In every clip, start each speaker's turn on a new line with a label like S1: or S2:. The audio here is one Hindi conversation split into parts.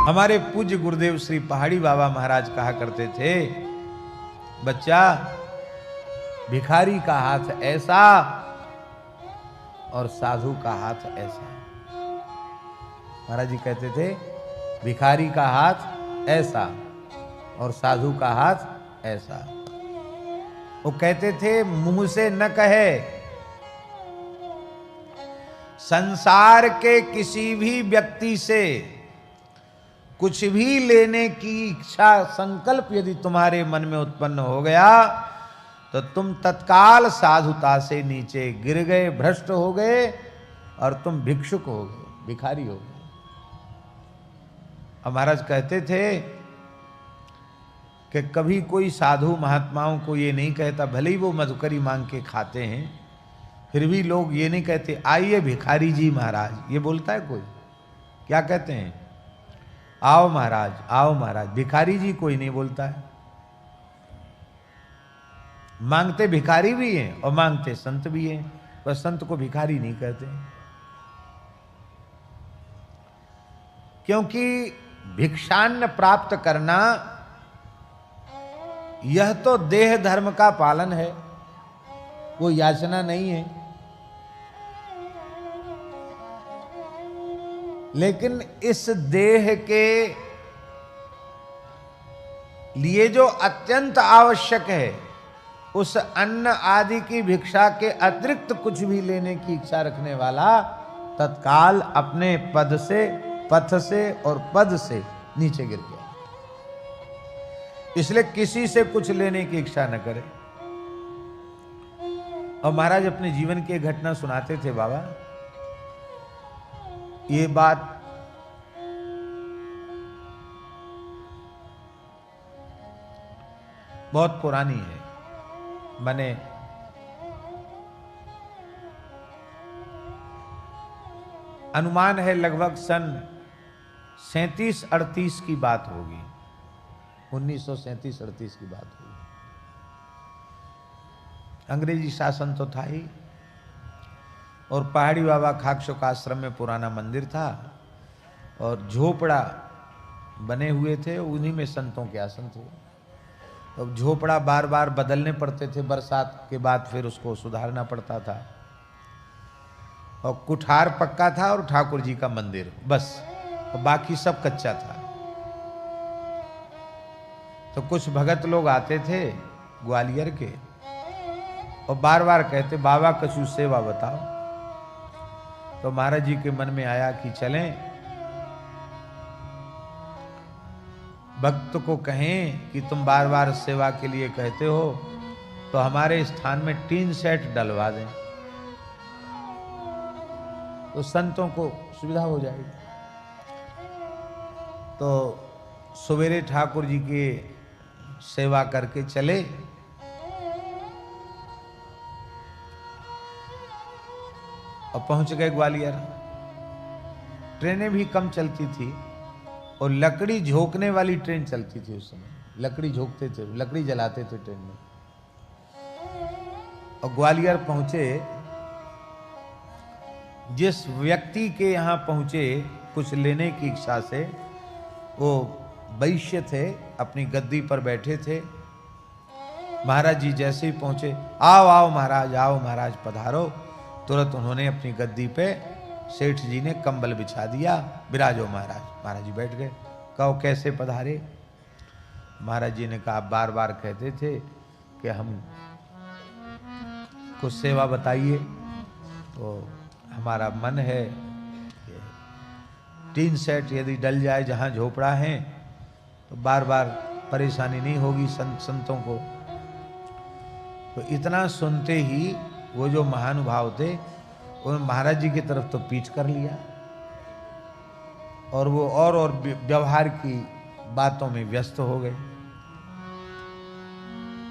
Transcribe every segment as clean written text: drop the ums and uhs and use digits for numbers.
S1: हमारे पूज्य गुरुदेव श्री पहाड़ी बाबा महाराज कहा करते थे, बच्चा भिखारी का हाथ ऐसा और साधु का हाथ ऐसा। महाराज जी कहते थे भिखारी का हाथ ऐसा और साधु का हाथ ऐसा। वो कहते थे मुंह से न कहे, संसार के किसी भी व्यक्ति से कुछ भी लेने की इच्छा संकल्प यदि तुम्हारे मन में उत्पन्न हो गया तो तुम तत्काल साधुता से नीचे गिर गए, भ्रष्ट हो गए और तुम भिक्षुक हो गए, भिखारी हो गए। और महाराज कहते थे कि कभी कोई साधु महात्माओं को ये नहीं कहता, भले ही वो मधुकरी मांग के खाते हैं, फिर भी लोग ये नहीं कहते आइए भिखारी जी महाराज। ये बोलता है कोई? क्या कहते हैं? आओ महाराज, आओ महाराज। भिखारी जी कोई नहीं बोलता है। मांगते भिखारी भी हैं और मांगते संत भी हैं, पर संत को भिखारी नहीं कहते, क्योंकि भिक्षान्न प्राप्त करना यह तो देह धर्म का पालन है, वो याचना नहीं है। लेकिन इस देह के लिए जो अत्यंत आवश्यक है, उस अन्न आदि की भिक्षा के अतिरिक्त कुछ भी लेने की इच्छा रखने वाला तत्काल अपने पद से, पथ से और पद से नीचे गिर गया। इसलिए किसी से कुछ लेने की इच्छा न करे। और महाराज अपने जीवन की घटना सुनाते थे बाबा। ये बात बहुत पुरानी है, मैंने अनुमान है लगभग सन 37-38 की बात होगी, 1937-38 की बात होगी। अंग्रेजी शासन तो था ही, और पहाड़ी बाबा खाकशोक आश्रम में पुराना मंदिर था और झोपड़ा बने हुए थे, उन्हीं में संतों के आसन थे। अब झोपड़ा बार बार बदलने पड़ते थे, बरसात के बाद फिर उसको सुधारना पड़ता था। और कुठार पक्का था और ठाकुर जी का मंदिर बस, और बाकी सब कच्चा था। तो कुछ भगत लोग आते थे ग्वालियर के और बार बार कहते बाबा कछु सेवा बताओ। तो महाराज जी के मन में आया कि चलें, भक्त को कहें कि तुम बार बार सेवा के लिए कहते हो तो हमारे स्थान में टीन सेट डलवा दें, तो संतों को सुविधा हो जाएगी। तो सवेरे ठाकुर जी की सेवा करके चले। और पहुंच गए ग्वालियर। ट्रेनें भी कम चलती थी और लकड़ी झोंकने वाली ट्रेन चलती थी उस समय। लकड़ी झोंकते थे, लकड़ी जलाते थे ट्रेन में। और ग्वालियर पहुंचे, जिस व्यक्ति के यहां पहुंचे कुछ लेने की इच्छा से, वो वैश्य थे, अपनी गद्दी पर बैठे थे। महाराज जी जैसे ही पहुंचे, आओ आओ महाराज, आओ महाराज पधारो। तुरंत उन्होंने अपनी गद्दी पे सेठ जी ने कंबल बिछा दिया, विराजो महाराज। महाराज जी बैठ गए। कहो कैसे पधारे? महाराज जी ने कहा बार बार कहते थे कि हम कुछ सेवा बताइए, तो हमारा मन है कि टीन सेट यदि डल जाए जहाँ झोपड़ा है तो बार बार परेशानी नहीं होगी संतों को। तो इतना सुनते ही वो जो महानुभाव थे उन्होंने महाराज जी की तरफ तो पीठ कर लिया और वो और व्यवहार की बातों में व्यस्त हो गए।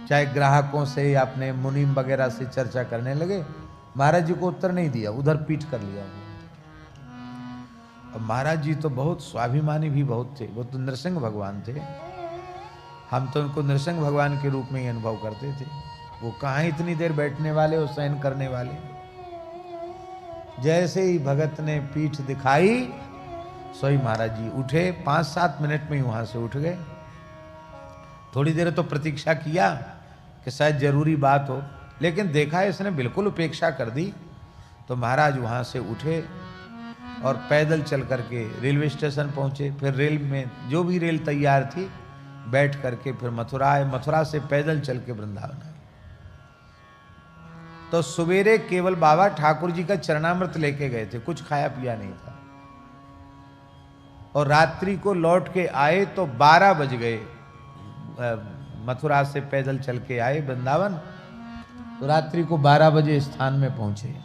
S1: चाहे ग्राहकों से या अपने मुनीम वगैरह से चर्चा करने लगे। महाराज जी को उत्तर नहीं दिया, उधर पीठ कर लिया। और महाराज जी तो बहुत स्वाभिमानी भी बहुत थे, वो तो नरसिंह भगवान थे। हम तो उनको नरसिंह भगवान के रूप में ही अनुभव करते थे। वो कहाँ इतनी देर बैठने वाले और सहन करने वाले। जैसे ही भगत ने पीठ दिखाई सोई महाराज जी उठे, 5-7 मिनट में ही वहां से उठ गए। थोड़ी देर तो प्रतीक्षा किया कि शायद जरूरी बात हो, लेकिन देखा इसने बिल्कुल उपेक्षा कर दी। तो महाराज वहां से उठे और पैदल चल करके रेलवे स्टेशन पहुंचे। फिर रेल में जो भी रेल तैयार थी बैठ करके फिर मथुरा आए। मथुरा से पैदल चल के वृंदावन आए। तो सवेरे केवल बाबा ठाकुर जी का चरणामृत लेके गए थे, कुछ खाया पिया नहीं था। और रात्रि को लौट के आए तो 12 बज गए। मथुरा से पैदल चल के आए वृंदावन, तो रात्रि को 12 बजे स्थान में पहुंचे।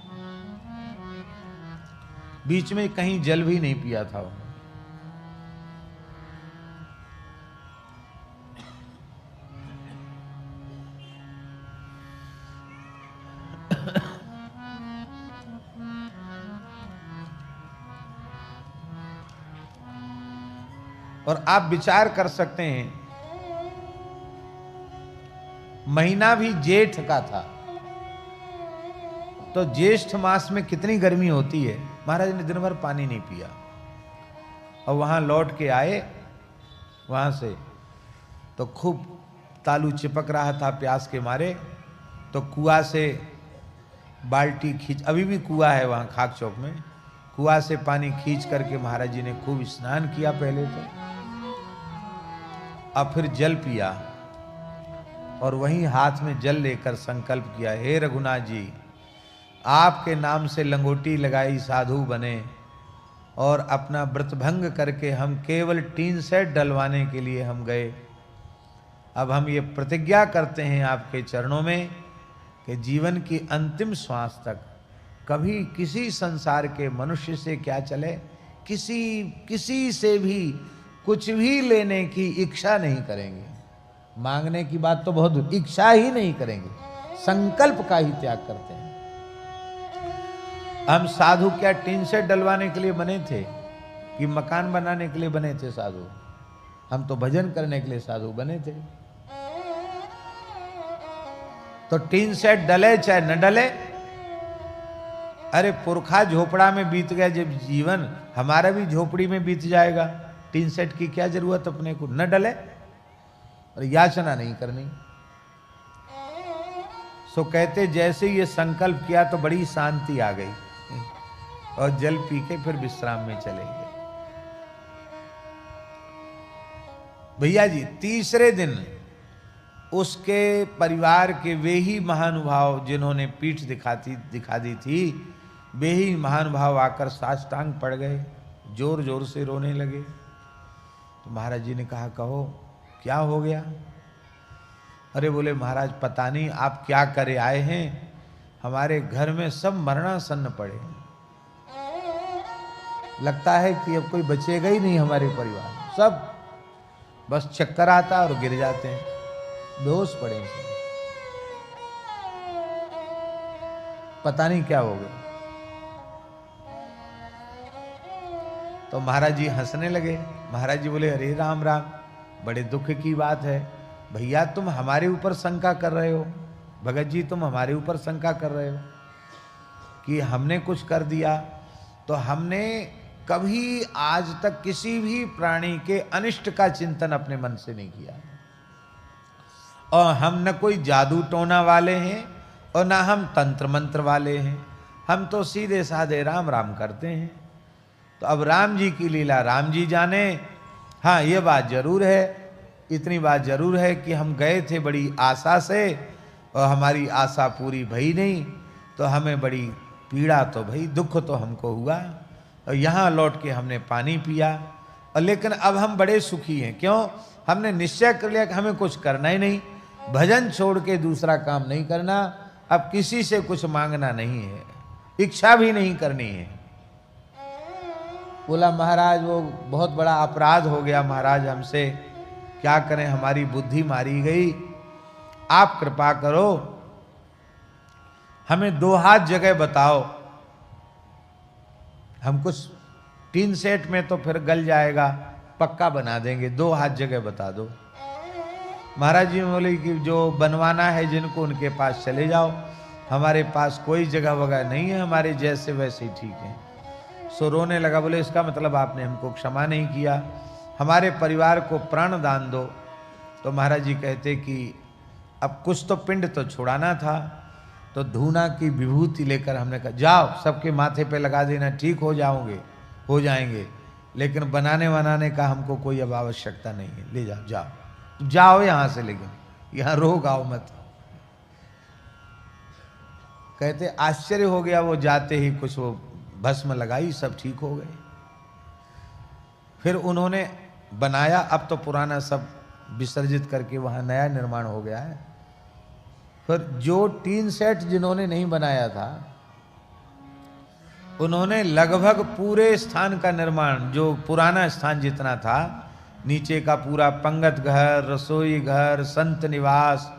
S1: बीच में कहीं जल भी नहीं पिया था उन्होंने। और आप विचार कर सकते हैं, महीना भी जेठ का था, तो ज्येष्ठ मास में कितनी गर्मी होती है। महाराज ने दिन भर पानी नहीं पिया और वहां लौट के आए। वहां से तो खूब तालू चिपक रहा था प्यास के मारे। तो कुआं से बाल्टी खींच, अभी भी कुआं है वहां खाक चौक में, कुआं से पानी खींच करके महाराज जी ने खूब स्नान किया पहले तो, अब फिर जल पिया और वहीं हाथ में जल लेकर संकल्प किया, हे रघुनाथ जी, आपके नाम से लंगोटी लगाई साधु बने और अपना व्रत भंग करके हम केवल टीन सेट डलवाने के लिए हम गए। अब हम ये प्रतिज्ञा करते हैं आपके चरणों में कि जीवन की अंतिम श्वास तक कभी किसी संसार के मनुष्य से क्या चले, किसी से भी कुछ भी लेने की इच्छा नहीं करेंगे। मांगने की बात तो बहुत, इच्छा ही नहीं करेंगे, संकल्प का ही त्याग करते हैं। हम साधु क्या टीन सेट डलवाने के लिए बने थे कि मकान बनाने के लिए बने थे साधु? हम तो भजन करने के लिए साधु बने थे। तो टीन सेट डले चाहे न डले, अरे पुरखा झोपड़ा में बीत गया जब जीवन, हमारा भी झोपड़ी में बीत जाएगा। टीन सेट की क्या जरूरत अपने को, न डले और याचना नहीं करनी। सो कहते जैसे ये संकल्प किया तो बड़ी शांति आ गई और जल पी के फिर विश्राम में चले गए। भैया जी तीसरे दिन उसके परिवार के वे ही महानुभाव जिन्होंने पीठ दिखा दी थी, वे ही महानुभाव आकर साष्टांग पड़ गए, जोर जोर से रोने लगे। तो महाराज जी ने कहा, कहो क्या हो गया? अरे बोले महाराज पता नहीं आप क्या करे आए हैं, हमारे घर में सब मरणासन्न पड़े, लगता है कि अब कोई बचेगा ही नहीं हमारे परिवार में, सब बस चक्कर आता और गिर जाते हैं, बेहोश पड़े हैं, पता नहीं क्या हो गया। तो महाराज जी हंसने लगे। महाराज जी बोले, अरे राम राम, बड़े दुख की बात है भैया, तुम हमारे ऊपर शंका कर रहे हो, भगत जी तुम हमारे ऊपर शंका कर रहे हो कि हमने कुछ कर दिया। तो हमने कभी आज तक किसी भी प्राणी के अनिष्ट का चिंतन अपने मन से नहीं किया, और हम न कोई जादू टोना वाले हैं और ना हम तंत्र मंत्र वाले हैं, हम तो सीधे साधे राम राम करते हैं। तो अब राम जी की लीला राम जी जाने। हाँ ये बात जरूर है, इतनी बात जरूर है कि हम गए थे बड़ी आशा से और हमारी आशा पूरी भई नहीं, तो हमें बड़ी पीड़ा तो भई, दुख तो हमको हुआ, और यहाँ लौट के हमने पानी पिया, और लेकिन अब हम बड़े सुखी हैं। क्यों? हमने निश्चय कर लिया कि हमें कुछ करना ही नहीं, भजन छोड़ के दूसरा काम नहीं करना, अब किसी से कुछ मांगना नहीं है, इच्छा भी नहीं करनी है। बोला महाराज वो बहुत बड़ा अपराध हो गया महाराज हमसे, क्या करें, हमारी बुद्धि मारी गई, आप कृपा करो, हमें 2 हाथ जगह बताओ, हम कुछ टीन सेट में तो फिर गल जाएगा, पक्का बना देंगे, 2 हाथ जगह बता दो। महाराज जी बोले कि जो बनवाना है जिनको उनके पास चले जाओ, हमारे पास कोई जगह वगैरह नहीं है, हमारे जैसे वैसे ही ठीक है। सो रोने लगा, बोले इसका मतलब आपने हमको क्षमा नहीं किया, हमारे परिवार को प्राण दान दो। तो महाराज जी कहते कि अब कुछ तो पिंड तो छुड़ाना था, तो धूना की विभूति लेकर हमने कहा जाओ सबके माथे पे लगा देना, ठीक हो जाएंगे, लेकिन बनाने बनाने का हमको कोई अब आवश्यकता नहीं है, ले जाओ जाओ यहाँ से, लेकिन यहाँ रोग आओ मत। कहते आश्चर्य हो गया, वो जाते ही कुछ वो भस्म लगाई, सब ठीक हो गए। फिर उन्होंने बनाया, अब तो पुराना सब विसर्जित करके वहां नया निर्माण हो गया है। फिर जो टीन सेट जिन्होंने नहीं बनाया था, उन्होंने लगभग पूरे स्थान का निर्माण, जो पुराना स्थान जितना था, नीचे का पूरा पंगत घर, रसोई घर, संत निवास,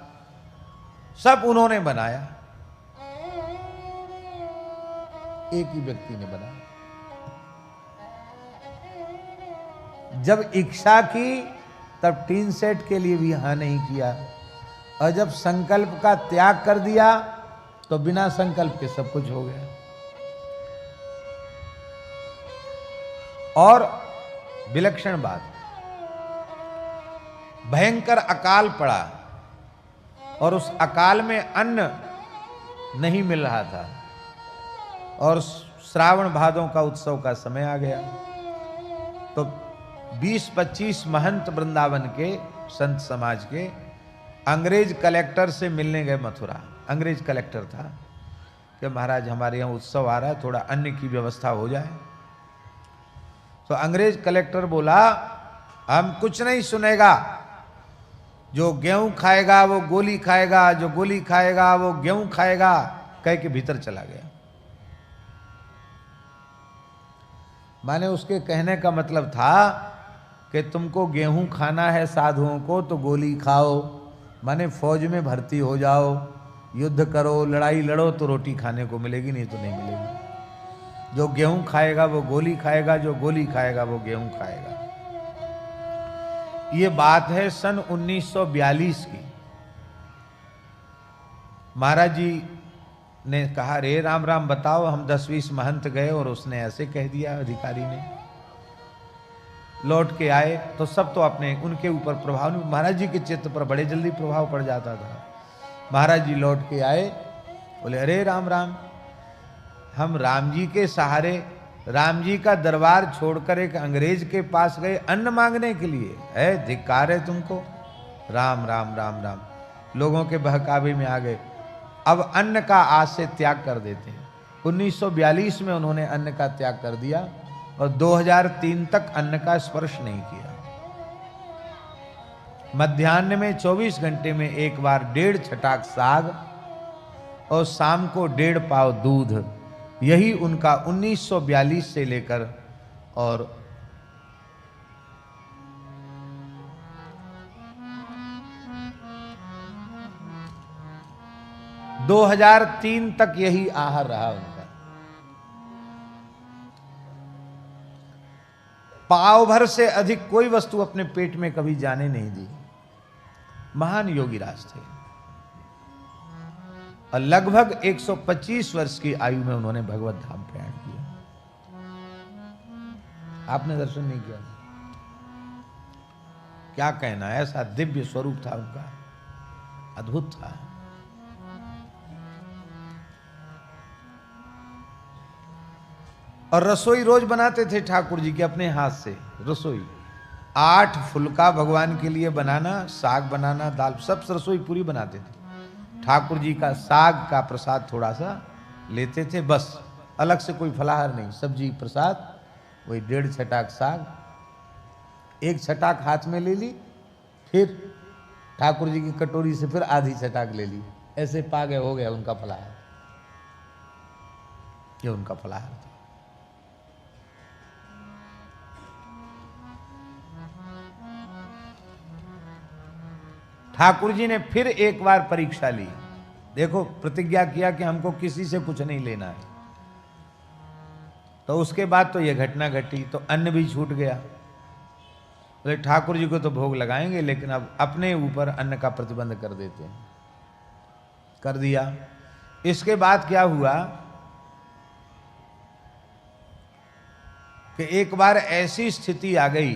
S1: सब उन्होंने बनाया। एक ही व्यक्ति ने बनाया। जब इच्छा की तब टीन सेट के लिए भी हाँ नहीं किया, और जब संकल्प का त्याग कर दिया तो बिना संकल्प के सब कुछ हो गया। और विलक्षण बात, भयंकर अकाल पड़ा और उस अकाल में अन्न नहीं मिल रहा था, और श्रावण भादों का उत्सव का समय आ गया। तो 20-25 महंत वृंदावन के संत समाज के अंग्रेज कलेक्टर से मिलने गए मथुरा। अंग्रेज कलेक्टर था कि महाराज हमारे यहाँ उत्सव आ रहा है, थोड़ा अन्न की व्यवस्था हो जाए। तो अंग्रेज कलेक्टर बोला हम कुछ नहीं सुनेगा, जो गेहूं खाएगा वो गोली खाएगा, जो गोली खाएगा वो गेहूं खाएगा, कह के भीतर चला गया। माने उसके कहने का मतलब था कि तुमको गेहूं खाना है साधुओं को तो गोली खाओ, माने फौज में भर्ती हो जाओ, युद्ध करो, लड़ाई लड़ो तो रोटी खाने को मिलेगी, नहीं तो नहीं मिलेगी। जो गेहूं खाएगा वो गोली खाएगा, जो गोली खाएगा वो गेहूं खाएगा। ये बात है सन 1942 की। महाराज जी ने कहा रे राम राम बताओ, हम 10-20 महंत गए और उसने ऐसे कह दिया, अधिकारी ने। लौट के आए तो सब तो अपने उनके ऊपर प्रभाव नहीं, महाराज जी के चित्त पर बड़े जल्दी प्रभाव पड़ जाता था। महाराज जी लौट के आए, बोले अरे राम राम, हम राम जी के सहारे राम जी का दरबार छोड़कर एक अंग्रेज के पास गए अन्न मांगने के लिए, है धिक्कार है तुमको। राम राम राम राम, लोगों के बहकावे में आ गए। अब अन्न का आज से त्याग कर देते हैं। 1942 में उन्होंने अन्न का त्याग कर दिया और 2003 तक अन्न का स्पर्श नहीं किया। मध्याह्न में 24 घंटे में एक बार 1.5 छटाक साग और शाम को 1.5 पाव दूध, यही उनका 1942 से लेकर और 2003 तक यही आहार रहा उनका। पाव भर से अधिक कोई वस्तु अपने पेट में कभी जाने नहीं दी। महान योगी राज थे और लगभग 125 वर्ष की आयु में उन्होंने भगवत धाम प्रयाण किया। आपने दर्शन नहीं किया? क्या कहना, ऐसा दिव्य स्वरूप था उनका, अद्भुत था। और रसोई रोज बनाते थे ठाकुर जी के अपने हाथ से। रसोई 8 फुलका भगवान के लिए बनाना, साग बनाना, दाल, सब रसोई पूरी बनाते थे। ठाकुर जी का साग का प्रसाद थोड़ा सा लेते थे, बस अलग से कोई फलाहार नहीं, सब्जी प्रसाद, वही 1.5 छटाक साग, 1 छटाक हाथ में ले ली, फिर ठाकुर जी की कटोरी से फिर आधी छटाक ले ली, ऐसे पा गए, हो गया उनका फलाहार। ये उनका फलाहार था। ठाकुर जी ने फिर एक बार परीक्षा ली। देखो, प्रतिज्ञा किया कि हमको किसी से कुछ नहीं लेना है। तो उसके बाद तो यह घटना घटी, तो अन्न भी छूट गया। तो ठाकुर जी को तो भोग लगाएंगे, लेकिन अब अपने ऊपर अन्न का प्रतिबंध कर देते हैं। कर दिया। इसके बाद क्या हुआ कि एक बार ऐसी स्थिति आ गई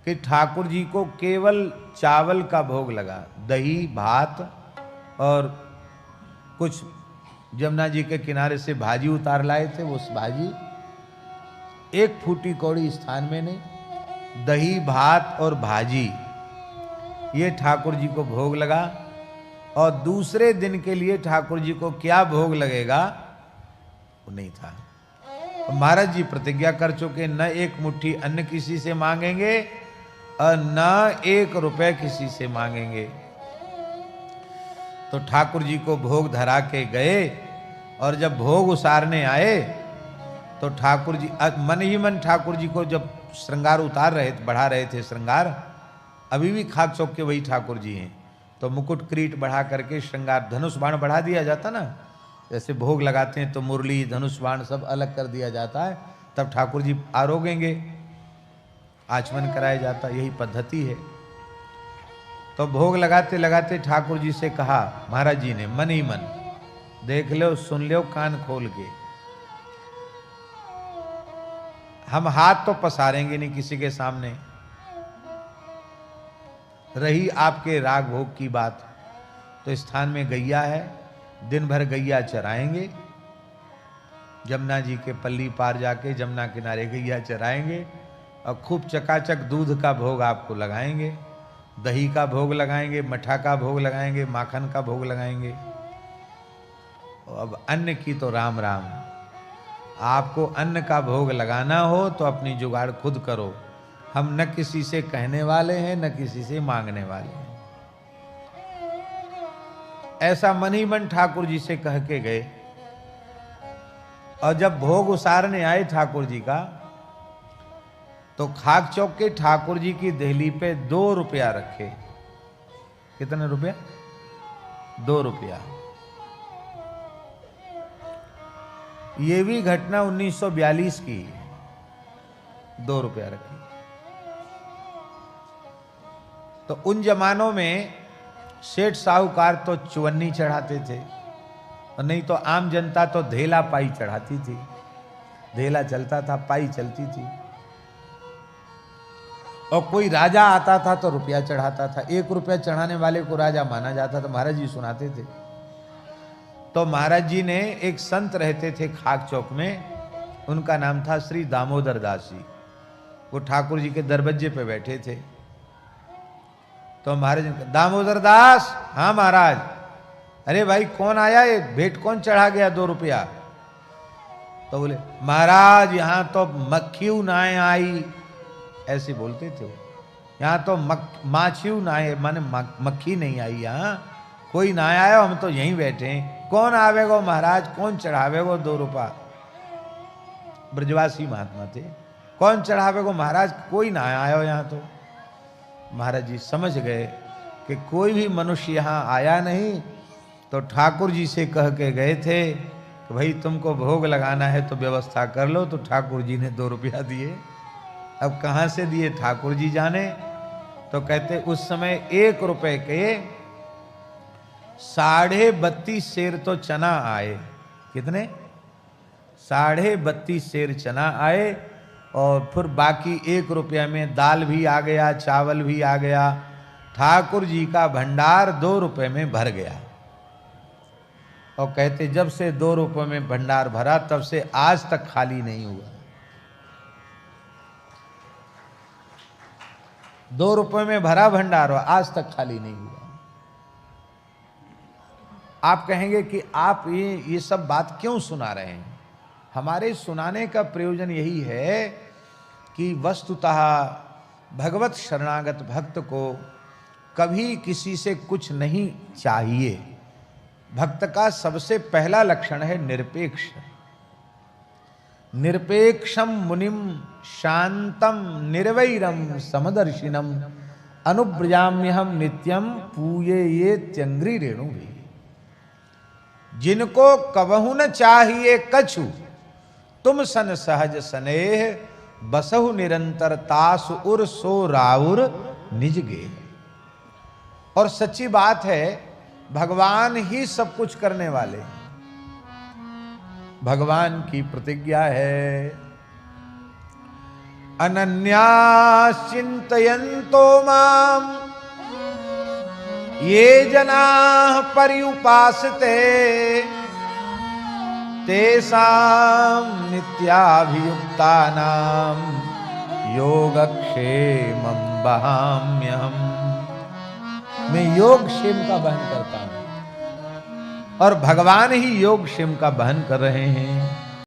S1: कि ठाकुर जी को केवल चावल का भोग लगा, दही भात और कुछ जमुना जी के किनारे से भाजी उतार लाए थे, वो भाजी एक फूटी कौड़ी स्थान में नहीं, दही भात और भाजी ये ठाकुर जी को भोग लगा। और दूसरे दिन के लिए ठाकुर जी को क्या भोग लगेगा वो नहीं था। तो महाराज जी प्रतिज्ञा कर चुके, न एक मुट्ठी अन्न किसी से मांगेंगे और न 1 रुपए किसी से मांगेंगे। तो ठाकुर जी को भोग धरा के गए और जब भोग उसारने आए तो ठाकुर जी मन ही मन ठाकुर जी को जब श्रृंगार उतार रहे थे, बढ़ा रहे थे श्रृंगार, अभी भी खाक चौक के वही ठाकुर जी हैं, तो मुकुट क्रीट बढ़ा करके श्रृंगार धनुष बाण बढ़ा दिया जाता ना, जैसे भोग लगाते हैं तो मुरली धनुष बाण सब अलग कर दिया जाता है, तब ठाकुर जी आरोगेंगे, आचमन कराया जाता, यही पद्धति है। तो भोग लगाते लगाते ठाकुर जी से कहा महाराज जी ने मन ही मन, देख लो सुन लो कान खोल के, हम हाथ तो पसारेंगे नहीं किसी के सामने, रही आपके राग भोग की बात तो स्थान में गैया है, दिन भर गैया चराएंगे, जमुना जी के पल्ली पार जाके जमुना किनारे गैया चराएंगे और खूब चकाचक दूध का भोग आपको लगाएंगे, दही का भोग लगाएंगे, मठा का भोग लगाएंगे, माखन का भोग लगाएंगे। अब अन्न की तो राम राम, आपको अन्न का भोग लगाना हो तो अपनी जुगाड़ खुद करो, हम न किसी से कहने वाले हैं न किसी से मांगने वाले हैं। ऐसा मन ही मन ठाकुर जी से कह के गए। और जब भोग उसारने आए ठाकुर जी का, तो खाक चौक के ठाकुर जी की देहली पे 2 रुपया रखे। कितने रुपया? 2 रुपया। ये भी घटना 1942 की, 2 रुपया रखी। तो उन जमानों में सेठ साहूकार तो चुवन्नी चढ़ाते थे, और नहीं तो आम जनता तो धेला पाई चढ़ाती थी, धेला चलता था, पाई चलती थी। और कोई राजा आता था तो रुपया चढ़ाता था, 1 रुपया चढ़ाने वाले को राजा माना जाता था, महाराज जी सुनाते थे। तो महाराज जी ने एक संत रहते थे खाक चौक में, उनका नाम था श्री दामोदर दास जी, वो ठाकुर जी के दरवाजे पे बैठे थे। तो महाराज ने कहा दामोदर दास, हाँ महाराज। अरे भाई कौन आया, ये भेंट कौन चढ़ा गया 2 रुपया? तो बोले महाराज यहाँ तो मक्खियों नाए आई, ऐसे बोलते थे वो, यहाँ तो माछियों नाए, माने मक्खी नहीं आई, यहाँ कोई ना आया, हम तो यहीं बैठे हैं। कौन आवेगो महाराज, कौन चढ़ावेगो 2 रुपया? ब्रजवासी महात्मा थे, कौन चढ़ावेगो महाराज, कोई ना आया यहाँ तो। महाराज जी समझ गए कि कोई भी मनुष्य यहाँ आया नहीं, तो ठाकुर जी से कह के गए थे कि भाई तुमको भोग लगाना है तो व्यवस्था कर लो। तो ठाकुर जी ने 2 रुपया दिए। अब कहाँ से दिए ठाकुर जी जाने। तो कहते उस समय 1 रुपए के 32.5 सेर तो चना आए। कितने? 32.5 सेर चना आए, और फिर बाकी 1 रुपया में दाल भी आ गया, चावल भी आ गया। ठाकुर जी का भंडार 2 रुपए में भर गया। और कहते जब से 2 रुपए में भंडार भरा तब से आज तक खाली नहीं हुआ। 2 रुपए में भरा भंडार और आज तक खाली नहीं हुआ। आप कहेंगे कि आप ये सब बात क्यों सुना रहे हैं? हमारे सुनाने का प्रयोजन यही है कि वस्तुतः भगवत शरणागत भक्त को कभी किसी से कुछ नहीं चाहिए। भक्त का सबसे पहला लक्षण है निरपेक्ष। निरपेक्षम मुनिम शांतम निर्वैरम समदर्शिनम अनुब्रजाम्यहम नित्यम पूये ये त्यंग्री रेणु भी। जिनको कबहु न चाहिए कछु, तुम सन सहज स्नेह बसहु निरंतर तास उर सो राउर निज गे। और सच्ची बात है, भगवान ही सब कुछ करने वाले। भगवान की प्रतिज्ञा है अनन्याश्चिन्तयन्तो माम् ये जनाः पर्युपासते तेषां नित्याभियुक्तानां योगक्षेमं वहाम्यहम्। मैं योग क्षेम का वहन करता हूं और भगवान ही योग क्षेम का वहन कर रहे हैं।